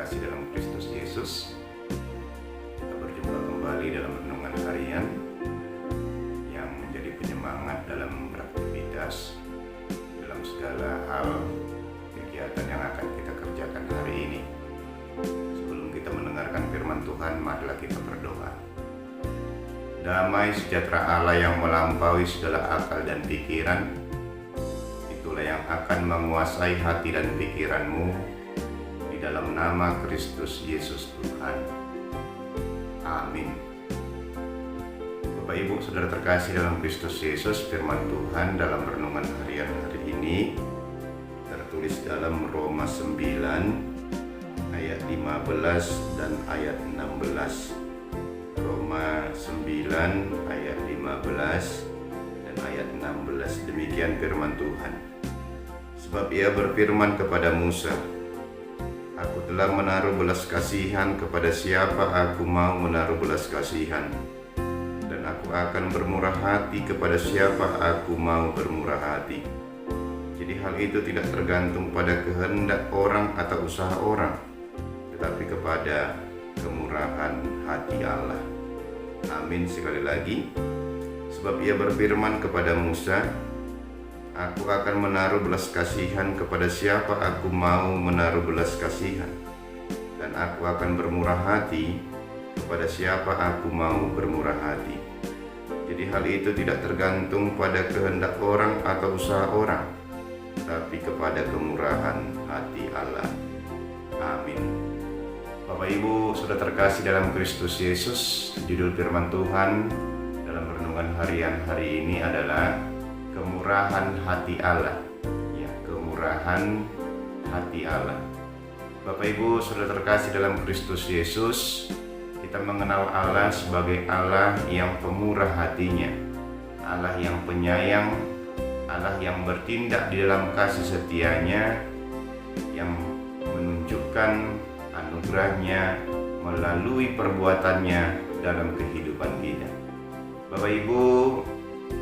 terkasih dalam Kristus Yesus, kita berjumpa kembali dalam renungan harian yang menjadi penyemangat dalam beraktivitas dalam segala hal kegiatan yang akan kita kerjakan hari ini. Sebelum kita mendengarkan firman Tuhan, marilah kita berdoa. Damai sejahtera Allah yang melampaui segala akal dan pikiran, itulah yang akan menguasai hati dan pikiranmu di dalam nama Kristus Yesus Tuhan. Amin. Bapak Ibu Saudara terkasih dalam Kristus Yesus, firman Tuhan dalam renungan harian hari ini tertulis dalam Roma 9 ayat 15 dan ayat 16. Roma 9 ayat 15 dan ayat 16. Demikian firman Tuhan. Sebab ia berfirman kepada Musa, Aku telah menaruh belas kasihan kepada siapa aku mau menaruh belas kasihan, dan aku akan bermurah hati kepada siapa aku mau bermurah hati. Jadi hal itu tidak tergantung pada kehendak orang atau usaha orang, tetapi kepada kemurahan hati Allah. Amin. Sekali lagi, sebab ia berfirman kepada Musa, Aku akan menaruh belas kasihan kepada siapa aku mau menaruh belas kasihan, dan aku akan bermurah hati kepada siapa aku mau bermurah hati. Jadi hal itu tidak tergantung pada kehendak orang atau usaha orang, tapi kepada kemurahan hati Allah. Amin. Bapak Ibu Saudara terkasih dalam Kristus Yesus, judul firman Tuhan dalam renungan harian hari ini adalah kemurahan hati Allah. Ya, kemurahan hati Allah. Bapak Ibu Saudara terkasih dalam Kristus Yesus, kita mengenal Allah sebagai Allah yang pemurah hatinya, Allah yang penyayang, Allah yang bertindak di dalam kasih setianya, yang menunjukkan anugerahnya melalui perbuatannya dalam kehidupan kita. Bapak Ibu,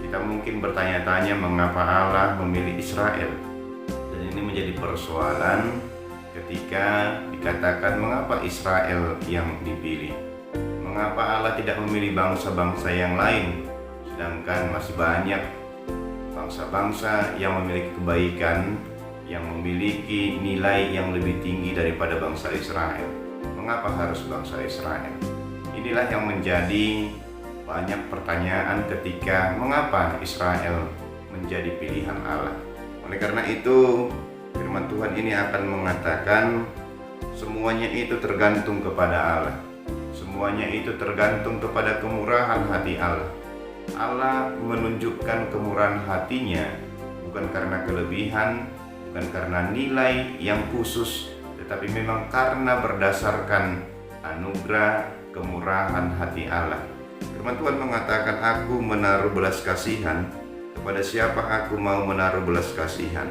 kita mungkin bertanya-tanya mengapa Allah memilih Israel. Dan ini menjadi persoalan ketika dikatakan mengapa Israel yang dipilih. Mengapa Allah tidak memilih bangsa-bangsa yang lain, sedangkan masih banyak bangsa-bangsa yang memiliki kebaikan, yang memiliki nilai yang lebih tinggi daripada bangsa Israel. Mengapa harus bangsa Israel? Inilah yang menjadi banyak pertanyaan ketika mengapa Israel menjadi pilihan Allah. Oleh karena itu, firman Tuhan ini akan mengatakan semuanya itu tergantung kepada Allah. Semuanya itu tergantung kepada kemurahan hati Allah. Allah menunjukkan kemurahan hatinya bukan karena kelebihan, bukan karena nilai yang khusus, tetapi memang karena berdasarkan anugerah kemurahan hati Allah. Firman Tuhan mengatakan, Aku menaruh belas kasihan kepada siapa aku mau menaruh belas kasihan,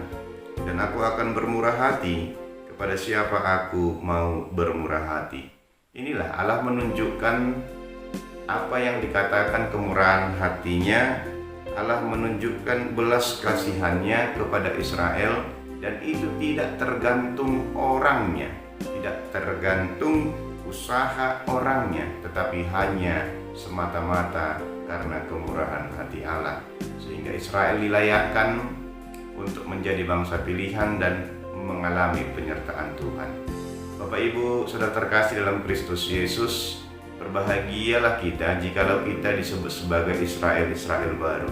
dan aku akan bermurah hati kepada siapa aku mau bermurah hati. Inilah Allah menunjukkan apa yang dikatakan kemurahan hatinya. Allah menunjukkan belas kasihannya kepada Israel, dan itu tidak tergantung orangnya, tidak tergantung usaha orangnya, tetapi hanya semata-mata karena kemurahan hati Allah, sehingga Israel dilayakkan untuk menjadi bangsa pilihan dan mengalami penyertaan Tuhan. Bapak Ibu Saudara terkasih dalam Kristus Yesus, berbahagialah kita jikalau kita disebut sebagai Israel baru,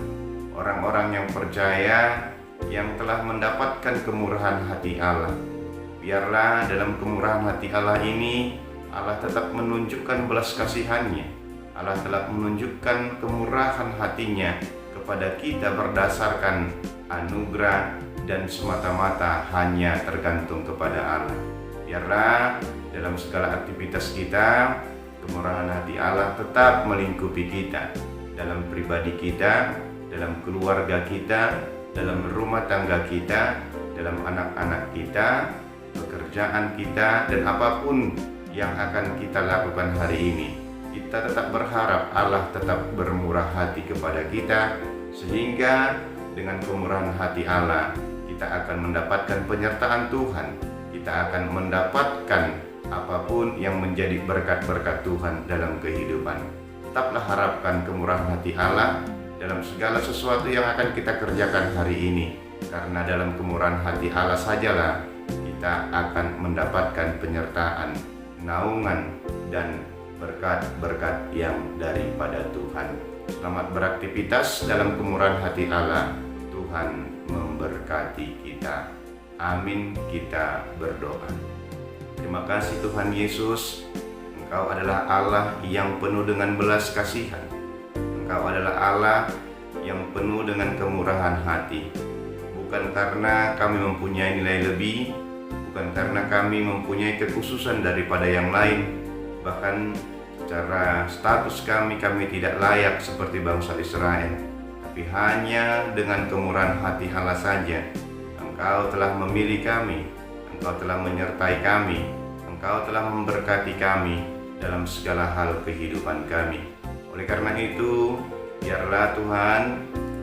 orang-orang yang percaya, yang telah mendapatkan kemurahan hati Allah. Biarlah dalam kemurahan hati Allah ini Allah tetap menunjukkan belas kasihannya. Allah telah menunjukkan kemurahan hatinya kepada kita berdasarkan anugerah dan semata-mata hanya tergantung kepada Allah. Biarlah dalam segala aktivitas kita, kemurahan hati Allah tetap melingkupi kita, dalam pribadi kita, dalam keluarga kita, dalam rumah tangga kita, dalam anak-anak kita, pekerjaan kita, dan apapun yang akan kita lakukan hari ini. Kita tetap berharap Allah tetap bermurah hati kepada kita, sehingga dengan kemurahan hati Allah kita akan mendapatkan penyertaan Tuhan, kita akan mendapatkan apapun yang menjadi berkat-berkat Tuhan dalam kehidupan. Tetaplah harapkan kemurahan hati Allah dalam segala sesuatu yang akan kita kerjakan hari ini, karena dalam kemurahan hati Allah sajalah kita akan mendapatkan penyertaan, naungan, dan berkat-berkat yang daripada Tuhan. Selamat beraktivitas dalam kemurahan hati Allah. Tuhan memberkati kita. Amin. Kita berdoa. Terima kasih Tuhan Yesus, Engkau adalah Allah yang penuh dengan belas kasihan. Engkau adalah Allah yang penuh dengan kemurahan hati. Bukan karena kami mempunyai nilai lebih, bukan karena kami mempunyai kekhususan daripada yang lain, bahkan secara status kami tidak layak seperti bangsa Israel, tapi hanya dengan kemurahan hati Allah saja Engkau telah memilih kami, Engkau telah menyertai kami, Engkau telah memberkati kami dalam segala hal kehidupan kami. Oleh karena itu, biarlah Tuhan,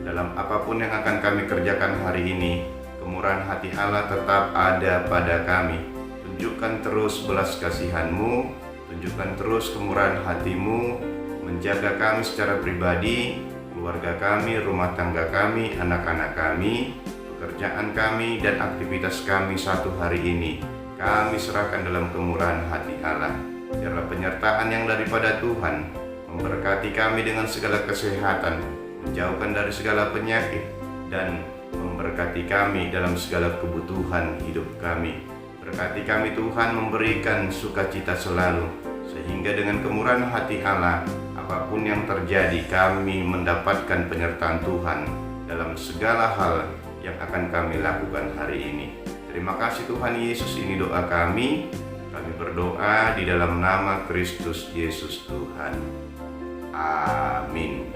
dalam apapun yang akan kami kerjakan hari ini, kemurahan hati Allah tetap ada pada kami. Tunjukkan terus belas kasihan-Mu, tunjukkan terus kemurahan hati-Mu, menjaga kami secara pribadi, keluarga kami, rumah tangga kami, anak-anak kami, pekerjaan kami, dan aktivitas kami satu hari ini. Kami serahkan dalam kemurahan hati Allah. Biarlah penyertaan yang daripada Tuhan memberkati kami dengan segala kesehatan, menjauhkan dari segala penyakit, dan memberkati kami dalam segala kebutuhan hidup kami. Berkati kami Tuhan, memberikan sukacita selalu, sehingga dengan kemurahan hati Allah, apapun yang terjadi, kami mendapatkan penyertaan Tuhan dalam segala hal yang akan kami lakukan hari ini. Terima kasih Tuhan Yesus, ini doa kami. Kami berdoa di dalam nama Kristus Yesus Tuhan. Amin.